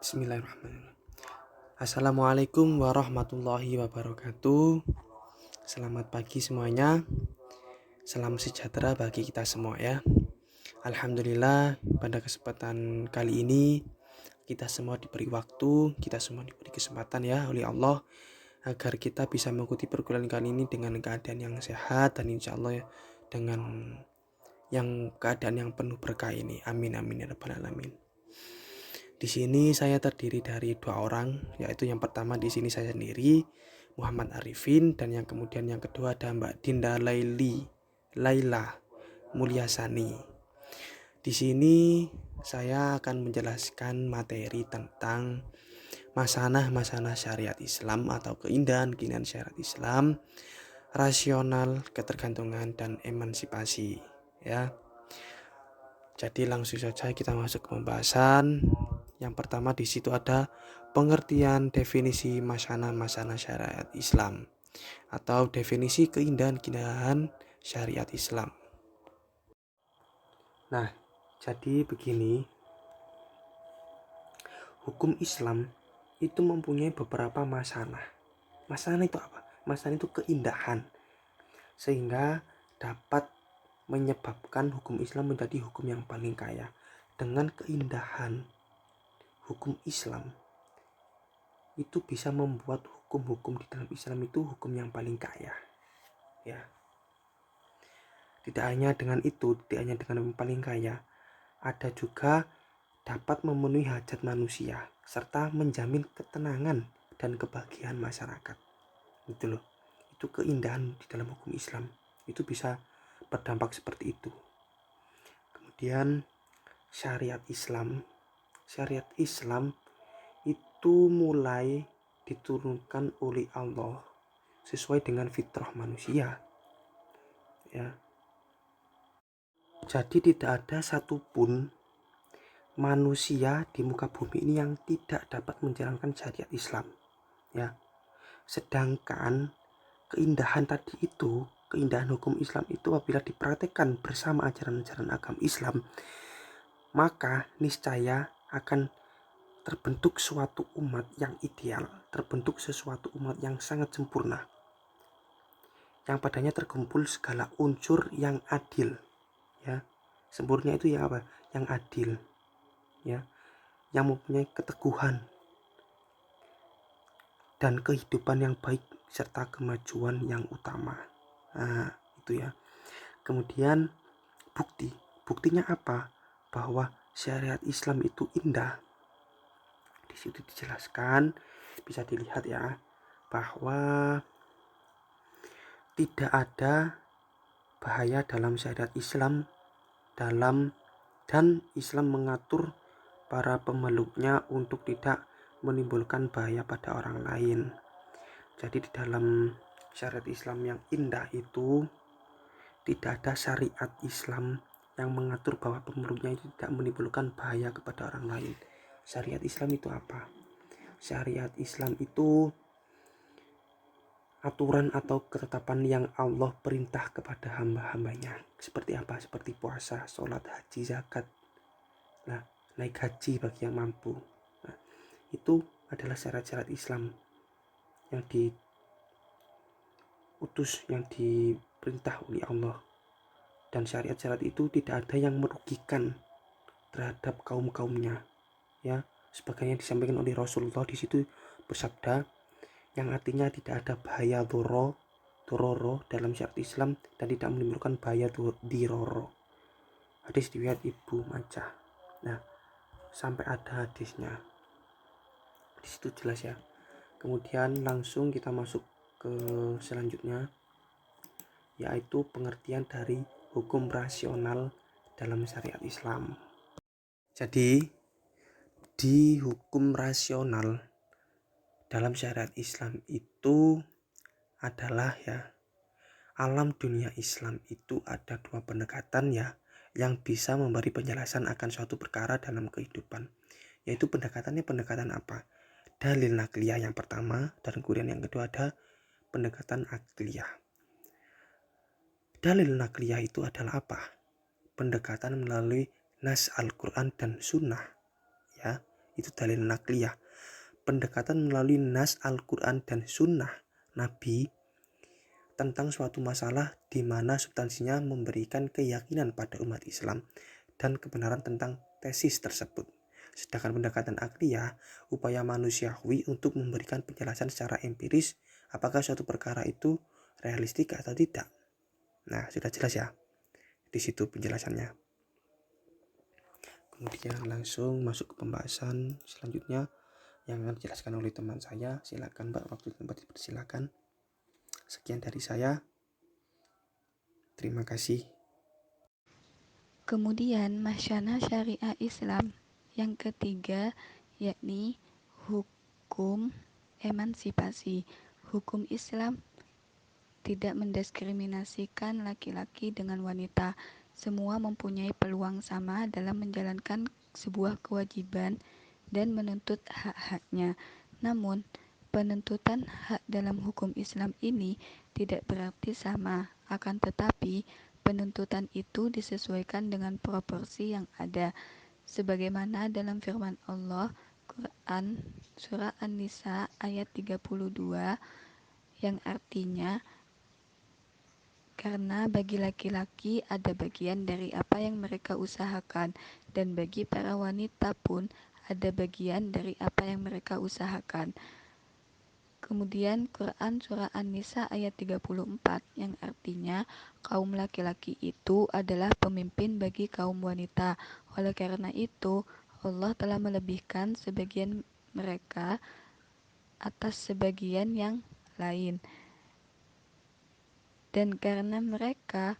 Bismillahirrahmanirrahim. Assalamualaikum warahmatullahi wabarakatuh. Selamat pagi semuanya. Salam sejahtera bagi kita semua ya. Alhamdulillah pada kesempatan kali ini kita semua diberi waktu, kita semua diberi kesempatan ya oleh Allah agar kita bisa mengikuti perkuliahan kali ini dengan keadaan yang sehat dan insya Allah ya, dengan keadaan yang penuh berkah ini. Amin amin ya rabbal alamin. Di sini saya terdiri dari dua orang, yaitu yang pertama di sini saya sendiri, Muhammad Arifin, dan yang kemudian yang kedua ada Mbak Dinda Laila Mulyasani. Di sini saya akan menjelaskan materi tentang masanah syariat Islam atau keindahan syariat Islam, rasional, ketergantungan, dan emansipasi. Ya, jadi langsung saja kita masuk ke pembahasan. Yang pertama di situ ada pengertian definisi masanah syariat Islam atau definisi keindahan syariat Islam. Nah, jadi begini, hukum Islam itu mempunyai beberapa masanah. Masanah itu apa? Masanah itu keindahan, sehingga dapat menyebabkan hukum Islam menjadi hukum yang paling kaya. Dengan keindahan hukum Islam itu bisa membuat hukum-hukum di dalam Islam itu hukum yang paling kaya ya. Tidak hanya dengan itu, tidak hanya dengan yang paling kaya, ada juga dapat memenuhi hajat manusia serta menjamin ketenangan dan kebahagiaan masyarakat. Itu loh, itu keindahan di dalam hukum Islam, itu bisa berdampak seperti itu. Kemudian syariat Islam itu mulai diturunkan oleh Allah sesuai dengan fitrah manusia ya. Jadi tidak ada satupun manusia di muka bumi ini yang tidak dapat menjalankan syariat Islam ya. Sedangkan keindahan tadi itu, keindahan hukum Islam itu apabila dipraktekkan bersama ajaran-ajaran agama Islam, maka niscaya akan terbentuk suatu umat yang ideal, terbentuk sesuatu umat yang sangat sempurna, yang padanya terkumpul segala unsur yang adil ya. Sempurna itu ya apa? Yang adil ya, yang mempunyai keteguhan dan kehidupan yang baik serta kemajuan yang utama. Nah, itu ya. Kemudian buktinya apa? Bahwa syariat Islam itu indah. Di situ dijelaskan, bisa dilihat ya, bahwa tidak ada bahaya dalam syariat Islam dan Islam mengatur para pemeluknya untuk tidak menimbulkan bahaya pada orang lain. Jadi di dalam syariat Islam yang indah itu tidak ada syariat Islam yang mengatur bahwa pemeluknya itu tidak menimbulkan bahaya kepada orang lain. Syariat Islam itu apa? Syariat Islam itu aturan atau ketetapan yang Allah perintah kepada hamba-hambanya. Seperti apa? Seperti puasa, sholat, haji, zakat. Nah, naik haji bagi yang mampu. Nah, itu adalah syarat-syarat Islam yang diutus, yang diperintah oleh Allah. Dan syariat-syariat itu tidak ada yang merugikan terhadap kaum-kaumnya ya. Sebagaimana disampaikan oleh Rasulullah di situ bersabda, yang artinya tidak ada bahaya dororo dalam syariat Islam dan tidak menimbulkan bahaya diroro. Hadis riwayat Ibnu Majah. Nah, sampai ada hadisnya di situ jelas ya. Kemudian langsung kita masuk ke selanjutnya, yaitu pengertian dari hukum rasional dalam syariat Islam. Jadi di hukum rasional dalam syariat Islam itu adalah ya, alam dunia Islam itu ada dua pendekatan ya, yang bisa memberi penjelasan akan suatu perkara dalam kehidupan. Yaitu pendekatan apa? Dalil nakliyah yang pertama, dan kemudian yang kedua ada pendekatan akliyah. Dalil nakliyah itu adalah apa? Pendekatan melalui nas Al-Quran dan Sunnah ya. itu dalil nakliyah, pendekatan melalui nas Al-Quran dan sunnah Nabi tentang suatu masalah di mana substansinya memberikan keyakinan pada umat Islam dan kebenaran tentang tesis tersebut. Sedangkan pendekatan akliyah, upaya manusiawi untuk memberikan penjelasan secara empiris apakah suatu perkara itu realistik atau tidak. Nah, sudah jelas ya di situ penjelasannya. Kemudian langsung masuk ke pembahasan selanjutnya yang akan dijelaskan oleh teman saya. Silakan Mbak, waktu tempat dipersilakan. Sekian dari saya. Terima kasih. Kemudian masyana syariah Islam yang ketiga yakni hukum emansipasi. Hukum Islam tidak mendiskriminasikan laki-laki dengan wanita. Semua mempunyai peluang sama dalam menjalankan sebuah kewajiban dan menuntut hak-haknya. Namun, penuntutan hak dalam hukum Islam ini tidak berarti sama, akan tetapi penuntutan itu disesuaikan dengan proporsi yang ada. Sebagaimana dalam firman Allah Quran Surah An-Nisa ayat 32 yang artinya, karena bagi laki-laki ada bagian dari apa yang mereka usahakan, dan bagi para wanita pun ada bagian dari apa yang mereka usahakan. Kemudian Quran Surah An-Nisa ayat 34 yang artinya kaum laki-laki itu adalah pemimpin bagi kaum wanita. Oleh karena itu Allah telah melebihkan sebagian mereka atas sebagian yang lain. Dan karena mereka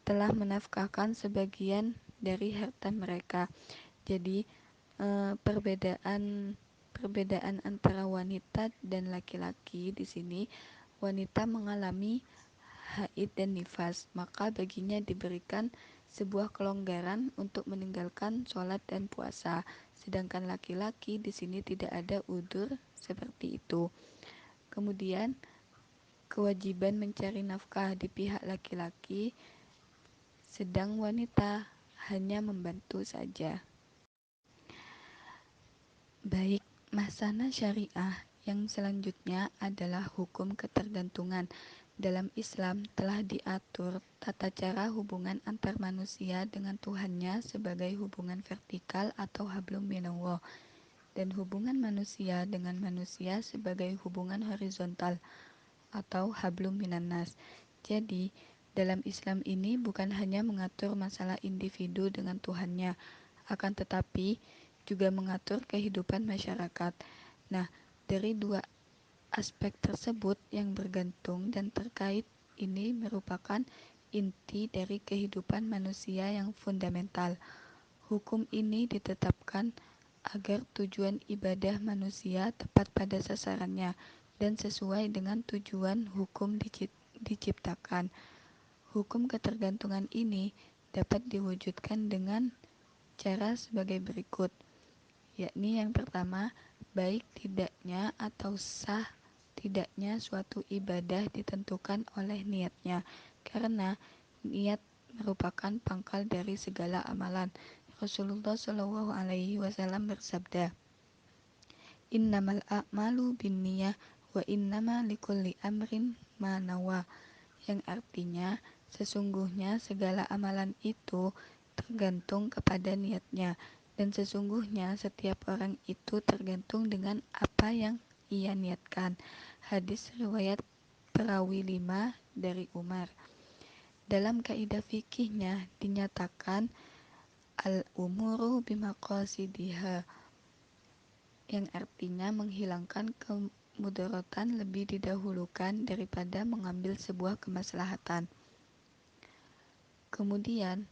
telah menafkahkan sebagian dari harta mereka. Jadi perbedaan antara wanita dan laki-laki di sini, wanita mengalami haid dan nifas, maka baginya diberikan sebuah kelonggaran untuk meninggalkan sholat dan puasa. Sedangkan laki-laki di sini tidak ada udzur seperti itu. Kemudian kewajiban mencari nafkah di pihak laki-laki, sedang wanita hanya membantu saja. Baik, masana syariah yang selanjutnya adalah hukum ketergantungan. Dalam Islam telah diatur tata cara hubungan antar manusia dengan Tuhannya sebagai hubungan vertikal atau hablum minallah, dan hubungan manusia dengan manusia sebagai hubungan horizontal atau hablum minannas. Jadi, dalam Islam ini bukan hanya mengatur masalah individu dengan Tuhannya, akan tetapi juga mengatur kehidupan masyarakat. Nah, dari dua aspek tersebut yang bergantung dan terkait ini merupakan inti dari kehidupan manusia yang fundamental. Hukum ini ditetapkan agar tujuan ibadah manusia tepat pada sasarannya dan sesuai dengan tujuan hukum diciptakan. Hukum ketergantungan ini dapat diwujudkan dengan cara sebagai berikut, yakni yang pertama, baik tidaknya atau sah tidaknya suatu ibadah ditentukan oleh niatnya, karena niat merupakan pangkal dari segala amalan. Rasulullah Shallallahu Alaihi Wasallam bersabda, Innamal a'malu binniyah wa innama likulli amrin ma nawa, yang artinya sesungguhnya segala amalan itu tergantung kepada niatnya, dan sesungguhnya setiap orang itu tergantung dengan apa yang ia niatkan. Hadis riwayat perawi 5 dari Umar. Dalam kaidah fikihnya dinyatakan al-umuru bimaqasidiha, yang artinya menghilangkan kemudaratan lebih didahulukan daripada mengambil sebuah kemaslahatan. Kemudian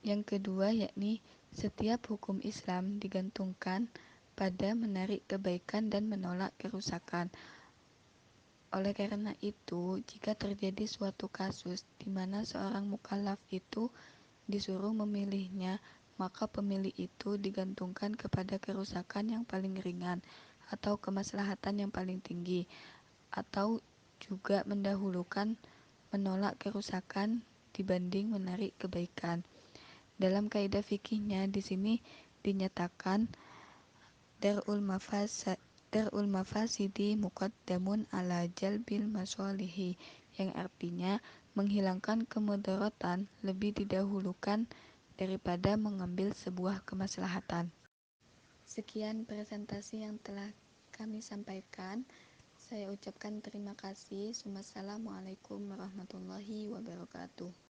yang kedua yakni setiap hukum Islam digantungkan pada menarik kebaikan dan menolak kerusakan. Oleh karena itu, jika terjadi suatu kasus di mana seorang mukallaf itu disuruh memilihnya, maka pemilih itu digantungkan kepada kerusakan yang paling ringan atau kemaslahatan yang paling tinggi, atau juga mendahulukan menolak kerusakan dibanding menarik kebaikan. Dalam kaidah fikihnya di sini dinyatakan darul mafasidi muqaddamun ala jalbil masolihi, yang artinya menghilangkan kemudaratan lebih didahulukan daripada mengambil sebuah kemaslahatan. Sekian presentasi yang telah kami sampaikan. Saya ucapkan terima kasih. Wassalamualaikum warahmatullahi wabarakatuh.